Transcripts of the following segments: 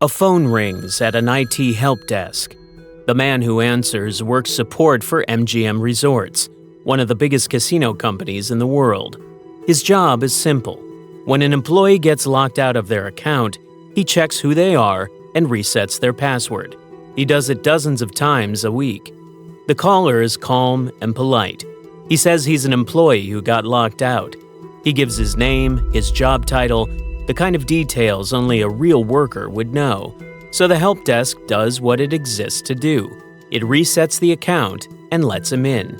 A phone rings at an IT help desk. The man who answers works support for MGM Resorts, one of the biggest casino companies in the world. His job is simple. When an employee gets locked out of their account, he checks who they are and resets their password. He does it dozens of times a week. The caller is calm and polite. He says he's an employee who got locked out. He gives his name, his job title, the kind of details only a real worker would know. So the help desk does what it exists to do. It resets the account and lets him in.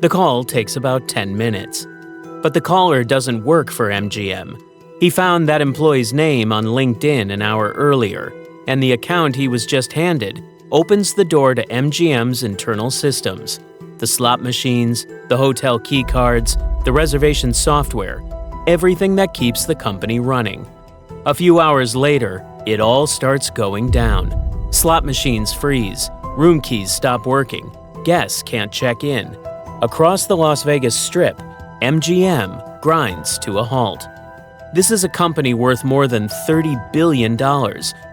The call takes about 10 minutes. But the caller doesn't work for MGM. He found that employee's name on LinkedIn an hour earlier, and the account he was just handed opens the door to MGM's internal systems. The slot machines, the hotel key cards, the reservation software, everything that keeps the company running. A few hours later, it all starts going down. Slot machines freeze, room keys stop working, guests can't check in. Across the Las Vegas Strip, MGM grinds to a halt. This is a company worth more than $30 billion,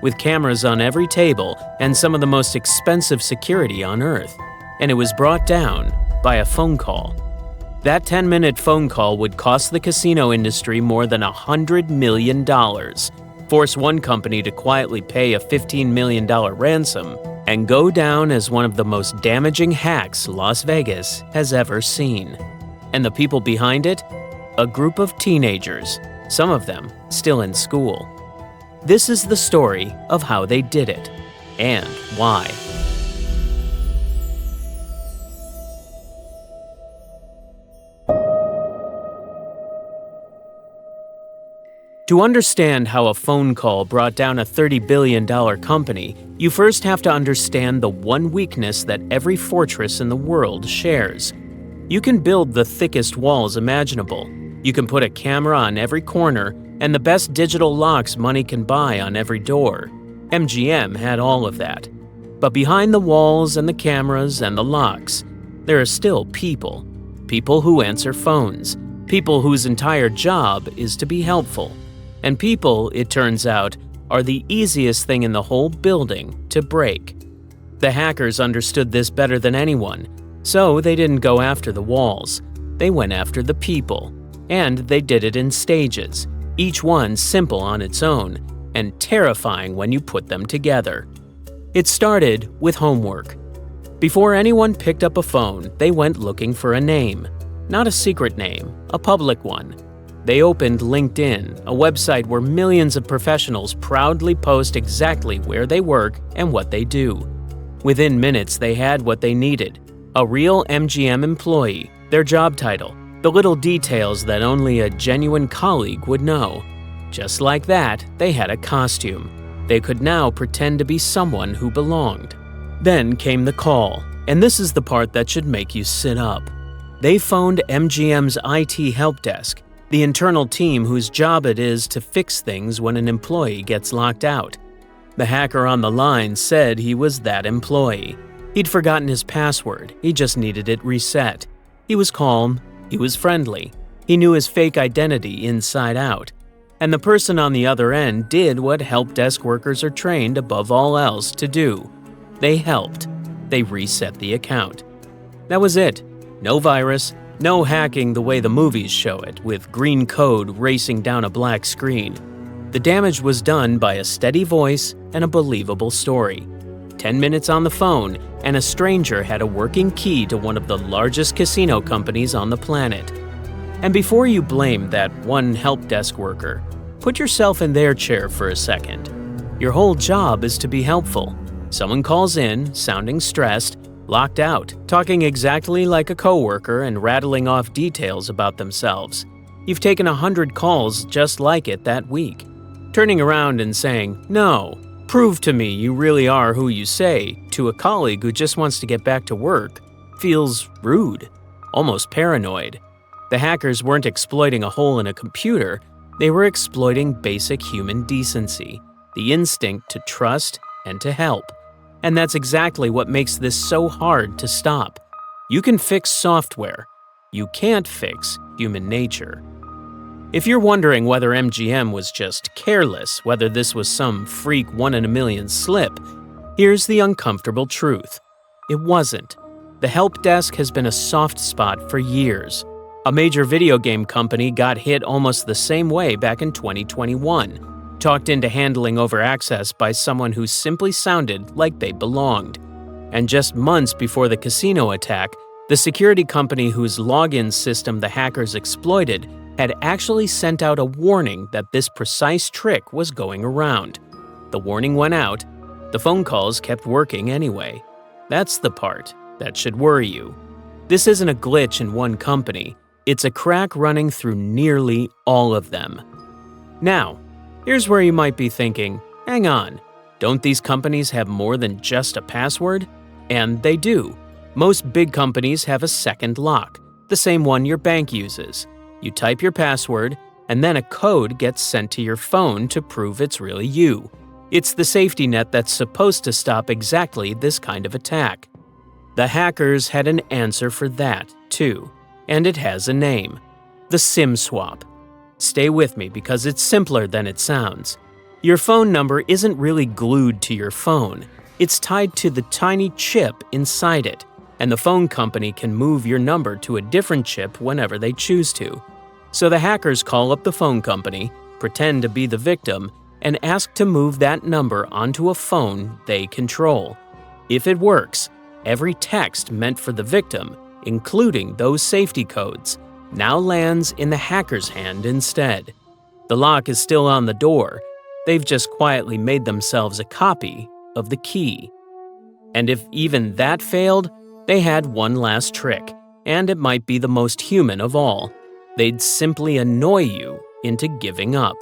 with cameras on every table and some of the most expensive security on Earth. And it was brought down by a phone call. That 10-minute phone call would cost the casino industry more than $100 million, force one company to quietly pay a $15 million ransom, and go down as one of the most damaging hacks Las Vegas has ever seen. And the people behind it? A group of teenagers, some of them still in school. This is the story of how they did it, and why. To understand how a phone call brought down a $30 billion company, you first have to understand the one weakness that every fortress in the world shares. You can build the thickest walls imaginable. You can put a camera on every corner and the best digital locks money can buy on every door. MGM had all of that. But behind the walls and the cameras and the locks, there are still people. People who answer phones. People whose entire job is to be helpful. And people, it turns out, are the easiest thing in the whole building to break. The hackers understood this better than anyone, so they didn't go after the walls. They went after the people. And they did it in stages, each one simple on its own, and terrifying when you put them together. It started with homework. Before anyone picked up a phone, they went looking for a name. Not a secret name, a public one. They opened LinkedIn, a website where millions of professionals proudly post exactly where they work and what they do. Within minutes, they had what they needed: a real MGM employee, their job title, the little details that only a genuine colleague would know. Just like that, they had a costume. They could now pretend to be someone who belonged. Then came the call, and this is the part that should make you sit up. They phoned MGM's IT help desk, the internal team whose job it is to fix things when an employee gets locked out. The hacker on the line said he was that employee. He'd forgotten his password, he just needed it reset. He was calm, he was friendly, he knew his fake identity inside out. And the person on the other end did what help desk workers are trained above all else to do. They helped. They reset the account. That was it. No virus, no hacking the way the movies show it, with green code racing down a black screen. The damage was done by a steady voice and a believable story. 10 minutes on the phone, and a stranger had a working key to one of the largest casino companies on the planet. And before you blame that one help desk worker, put yourself in their chair for a second. Your whole job is to be helpful. Someone calls in, sounding stressed, locked out, talking exactly like a coworker and rattling off details about themselves. You've taken 100 calls just like it that week. Turning around and saying, "No, prove to me you really are who you say," to a colleague who just wants to get back to work, feels rude, almost paranoid. The hackers weren't exploiting a hole in a computer, they were exploiting basic human decency, the instinct to trust and to help. And that's exactly what makes this so hard to stop. You can fix software. You can't fix human nature. If you're wondering whether MGM was just careless, whether this was some freak one-in-a-million slip, here's the uncomfortable truth. It wasn't. The help desk has been a soft spot for years. A major video game company got hit almost the same way back in 2021, talked into handling over-access by someone who simply sounded like they belonged. And just months before the casino attack, the security company whose login system the hackers exploited had actually sent out a warning that this precise trick was going around. The warning went out. The phone calls kept working anyway. That's the part that should worry you. This isn't a glitch in one company. It's a crack running through nearly all of them. Now, here's where you might be thinking, hang on, don't these companies have more than just a password? And they do. Most big companies have a second lock, the same one your bank uses. You type your password, and then a code gets sent to your phone to prove it's really you. It's the safety net that's supposed to stop exactly this kind of attack. The hackers had an answer for that, too, and it has a name: the SIM swap. Stay with me because it's simpler than it sounds. Your phone number isn't really glued to your phone. It's tied to the tiny chip inside it, and the phone company can move your number to a different chip whenever they choose to. So the hackers call up the phone company, pretend to be the victim, and ask to move that number onto a phone they control. If it works, every text meant for the victim, including those safety codes, now lands in the hacker's hand instead. The lock is still on the door. They've just quietly made themselves a copy of the key. And if even that failed, they had one last trick, and it might be the most human of all. They'd simply annoy you into giving up.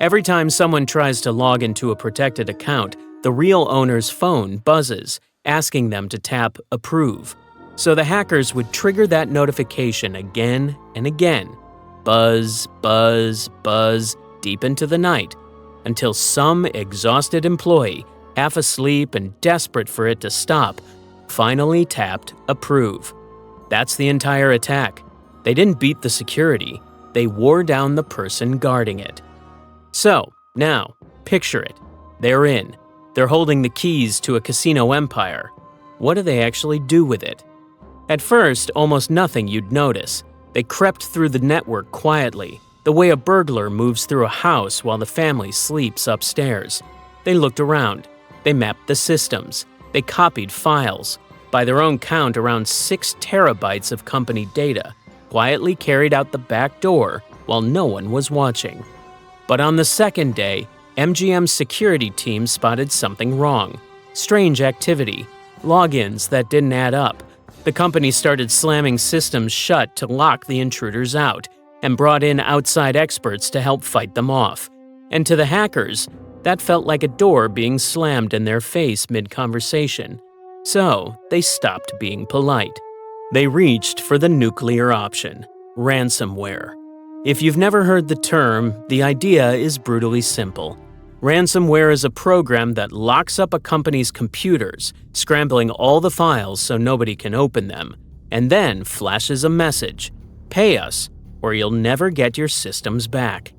Every time someone tries to log into a protected account, the real owner's phone buzzes, asking them to tap Approve. So the hackers would trigger that notification again and again. Buzz, buzz, buzz, deep into the night, until some exhausted employee, half asleep and desperate for it to stop, finally tapped Approve. That's the entire attack. They didn't beat the security, they wore down the person guarding it. So, now, picture it. They're in. They're holding the keys to a casino empire. What do they actually do with it? At first, almost nothing you'd notice. They crept through the network quietly, the way a burglar moves through a house while the family sleeps upstairs. They looked around. They mapped the systems. They copied files. By their own count, around 6 terabytes of company data, quietly carried out the back door while no one was watching. But on the second day, MGM's security team spotted something wrong. Strange activity, logins that didn't add up. The company started slamming systems shut to lock the intruders out, and brought in outside experts to help fight them off. And to the hackers, that felt like a door being slammed in their face mid-conversation. So they stopped being polite. They reached for the nuclear option: ransomware. If you've never heard the term, the idea is brutally simple. Ransomware is a program that locks up a company's computers, scrambling all the files so nobody can open them, and then flashes a message: pay us, or you'll never get your systems back.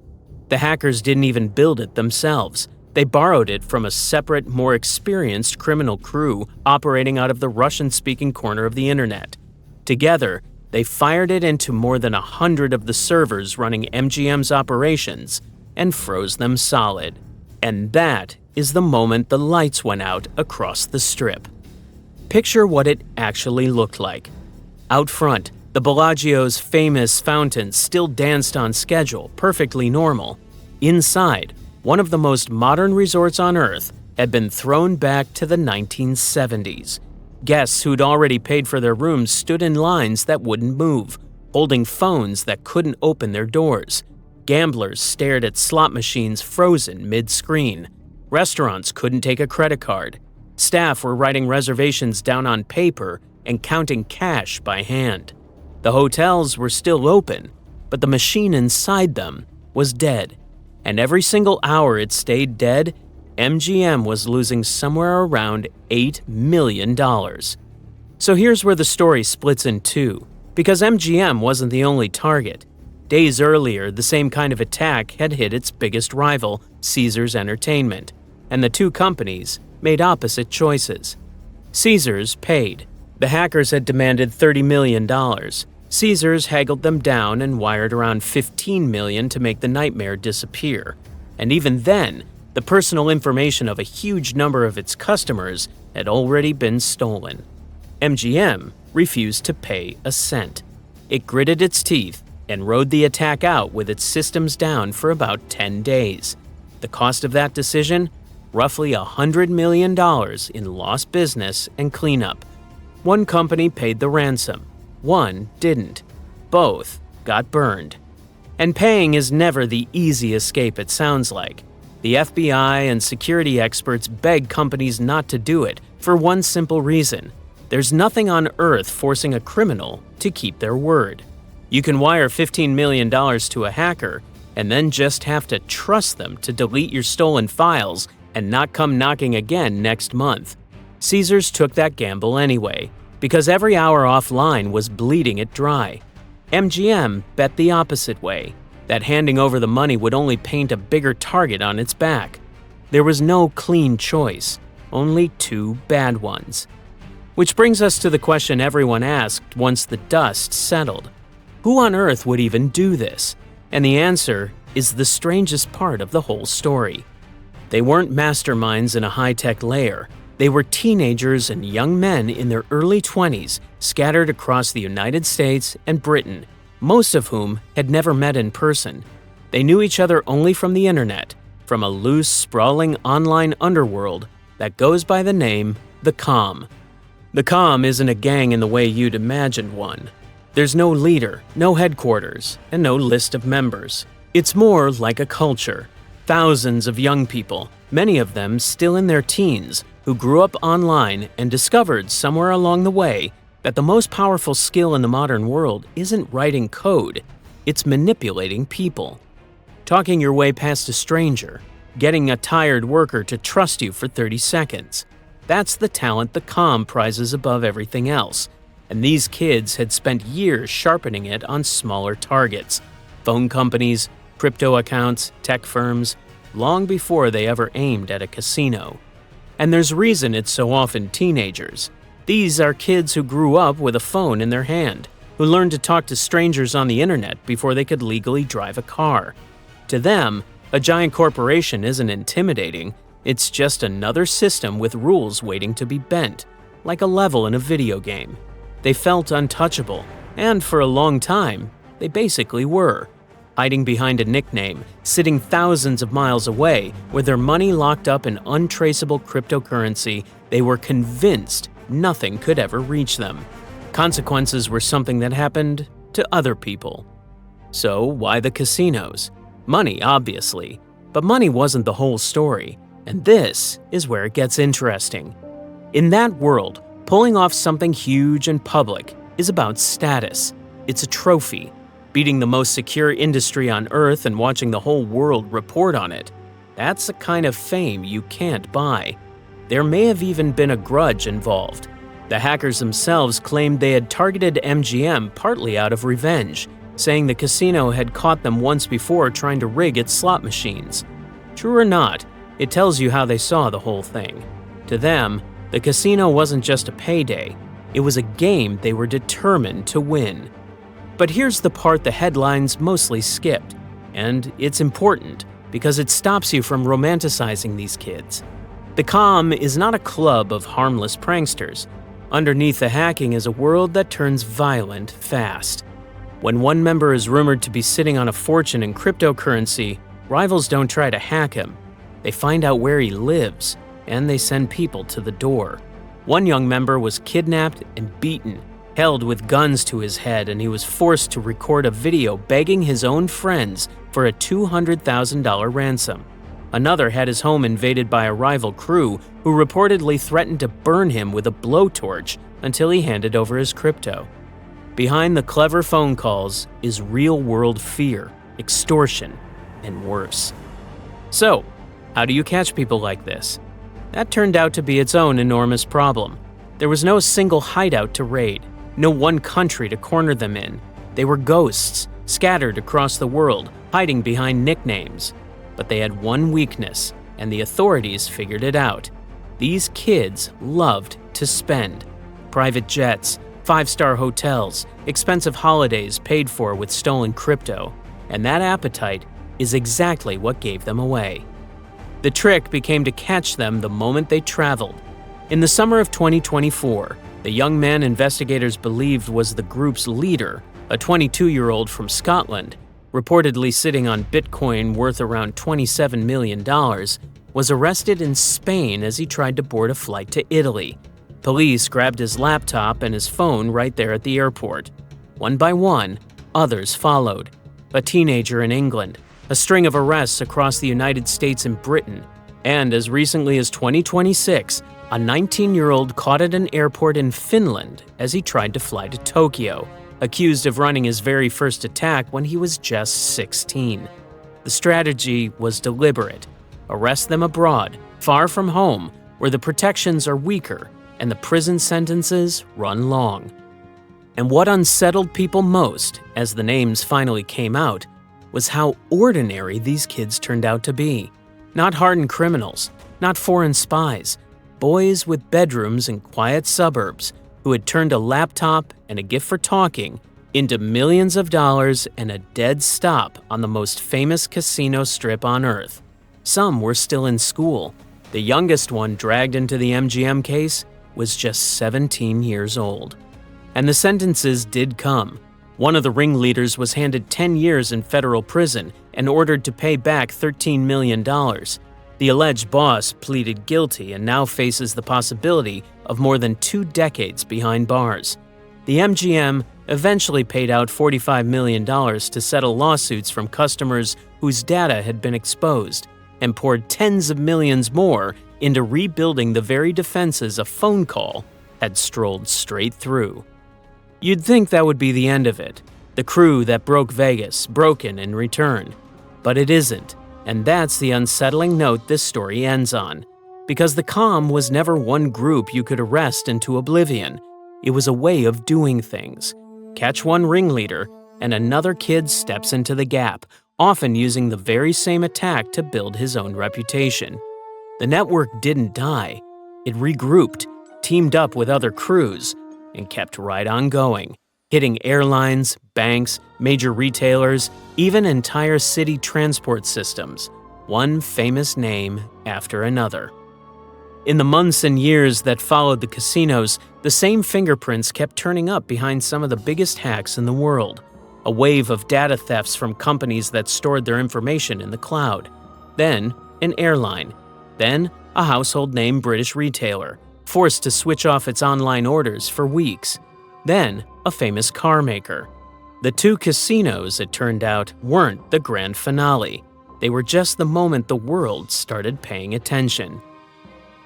The hackers didn't even build it themselves. They borrowed it from a separate, more experienced criminal crew operating out of the Russian-speaking corner of the internet. Together, they fired it into more than 100 of the servers running MGM's operations and froze them solid. And that is the moment the lights went out across the Strip. Picture what it actually looked like. Out front, the Bellagio's famous fountains still danced on schedule, perfectly normal. Inside, one of the most modern resorts on Earth had been thrown back to the 1970s. Guests who'd already paid for their rooms stood in lines that wouldn't move, holding phones that couldn't open their doors. Gamblers stared at slot machines frozen mid-screen. Restaurants couldn't take a credit card. Staff were writing reservations down on paper and counting cash by hand. The hotels were still open, but the machine inside them was dead. And every single hour it stayed dead, MGM was losing somewhere around $8 million. So here's where the story splits in two, because MGM wasn't the only target. Days earlier, the same kind of attack had hit its biggest rival, Caesars Entertainment, and the two companies made opposite choices. Caesars paid. The hackers had demanded $30 million. Caesars haggled them down and wired around $15 million to make the nightmare disappear. And even then, the personal information of a huge number of its customers had already been stolen. MGM refused to pay a cent. It gritted its teeth and rode the attack out with its systems down for about 10 days. The cost of that decision? Roughly $100 million in lost business and cleanup. One company paid the ransom. One didn't. Both got burned. And paying is never the easy escape it sounds like. The FBI and security experts beg companies not to do it for one simple reason. There's nothing on earth forcing a criminal to keep their word. You can wire $15 million to a hacker and then just have to trust them to delete your stolen files and not come knocking again next month. Caesars took that gamble anyway, because every hour offline was bleeding it dry. MGM bet the opposite way, that handing over the money would only paint a bigger target on its back. There was no clean choice, only two bad ones. Which brings us to the question everyone asked once the dust settled. Who on earth would even do this? And the answer is the strangest part of the whole story. They weren't masterminds in a high-tech lair. They were teenagers and young men in their early 20s scattered across the United States and Britain, most of whom had never met in person. They knew each other only from the internet, from a loose, sprawling online underworld that goes by the name the Comm. The Comm isn't a gang in the way you'd imagine one. There's no leader, no headquarters, and no list of members. It's more like a culture. Thousands of young people, many of them still in their teens, who grew up online and discovered somewhere along the way that the most powerful skill in the modern world isn't writing code, it's manipulating people. Talking your way past a stranger, getting a tired worker to trust you for 30 seconds. That's the talent the Comm prizes above everything else, and these kids had spent years sharpening it on smaller targets, phone companies, crypto accounts, tech firms, long before they ever aimed at a casino. And there's reason it's so often teenagers. These are kids who grew up with a phone in their hand, who learned to talk to strangers on the internet before they could legally drive a car. To them, a giant corporation isn't intimidating, it's just another system with rules waiting to be bent, like a level in a video game. They felt untouchable, and for a long time, they basically were. Hiding behind a nickname, sitting thousands of miles away, with their money locked up in untraceable cryptocurrency, they were convinced nothing could ever reach them. Consequences were something that happened to other people. So why the casinos? Money, obviously. But money wasn't the whole story, and this is where it gets interesting. In that world, pulling off something huge and public is about status. It's a trophy. Beating the most secure industry on Earth and watching the whole world report on it. That's a kind of fame you can't buy. There may have even been a grudge involved. The hackers themselves claimed they had targeted MGM partly out of revenge, saying the casino had caught them once before trying to rig its slot machines. True or not, it tells you how they saw the whole thing. To them, the casino wasn't just a payday. It was a game they were determined to win. But here's the part the headlines mostly skipped, and it's important because it stops you from romanticizing these kids. The Comm is not a club of harmless pranksters. Underneath the hacking is a world that turns violent fast. When one member is rumored to be sitting on a fortune in cryptocurrency, rivals don't try to hack him. They find out where he lives, and they send people to the door. One young member was kidnapped and beaten, held with guns to his head, and he was forced to record a video begging his own friends for a $200,000 ransom. Another had his home invaded by a rival crew who reportedly threatened to burn him with a blowtorch until he handed over his crypto. Behind the clever phone calls is real-world fear, extortion, and worse. So, how do you catch people like this? That turned out to be its own enormous problem. There was no single hideout to raid. No one country to corner them in. They were ghosts, scattered across the world, hiding behind nicknames. But they had one weakness, and the authorities figured it out. These kids loved to spend. Private jets, five-star hotels, expensive holidays paid for with stolen crypto. And that appetite is exactly what gave them away. The trick became to catch them the moment they traveled. In the summer of 2024, the young man investigators believed was the group's leader, a 22-year-old from Scotland, reportedly sitting on Bitcoin worth around $27 million, was arrested in Spain as he tried to board a flight to Italy. Police grabbed his laptop and his phone right there at the airport. One by one, others followed. A teenager in England, a string of arrests across the United States and Britain, and as recently as 2026, a 19-year-old caught at an airport in Finland as he tried to fly to Tokyo, accused of running his very first attack when he was just 16. The strategy was deliberate. Arrest them abroad, far from home, where the protections are weaker and the prison sentences run long. And what unsettled people most, as the names finally came out, was how ordinary these kids turned out to be. Not hardened criminals, not foreign spies, boys with bedrooms in quiet suburbs who had turned a laptop and a gift for talking into millions of dollars and a dead stop on the most famous casino strip on earth. Some were still in school. The youngest one dragged into the MGM case was just 17 years old. And the sentences did come. One of the ringleaders was handed 10 years in federal prison and ordered to pay back $13 million. The alleged boss pleaded guilty and now faces the possibility of more than 2 decades behind bars. The MGM eventually paid out $45 million to settle lawsuits from customers whose data had been exposed and poured tens of millions more into rebuilding the very defenses a phone call had strolled straight through. You'd think that would be the end of it, the crew that broke Vegas, broken and returned. But it isn't, and that's the unsettling note this story ends on. Because the Comm was never one group you could arrest into oblivion. It was a way of doing things. Catch one ringleader, and another kid steps into the gap, often using the very same attack to build his own reputation. The network didn't die. It regrouped, teamed up with other crews, and kept right on going, hitting airlines, banks, major retailers, even entire city transport systems, one famous name after another. In the months and years that followed the casinos, the same fingerprints kept turning up behind some of the biggest hacks in the world. A wave of data thefts from companies that stored their information in the cloud. Then, an airline. Then, a household name British retailer, forced to switch off its online orders for weeks. Then, a famous car maker. The 2 casinos, it turned out, weren't the grand finale. They were just the moment the world started paying attention.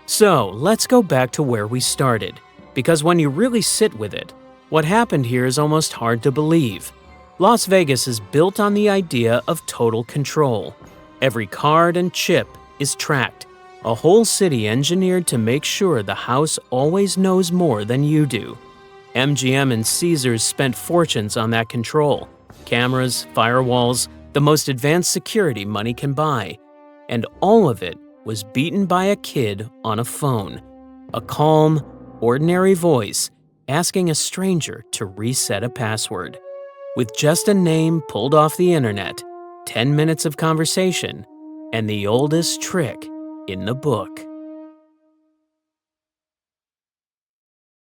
So, let's go back to where we started, because when you really sit with it, what happened here is almost hard to believe. Las Vegas is built on the idea of total control. Every card and chip is tracked. A whole city engineered to make sure the house always knows more than you do. MGM and Caesars spent fortunes on that control. Cameras, firewalls, the most advanced security money can buy. And all of it was beaten by a kid on a phone. A calm, ordinary voice asking a stranger to reset a password. With just a name pulled off the internet, 10 minutes of conversation, and the oldest trick in the book.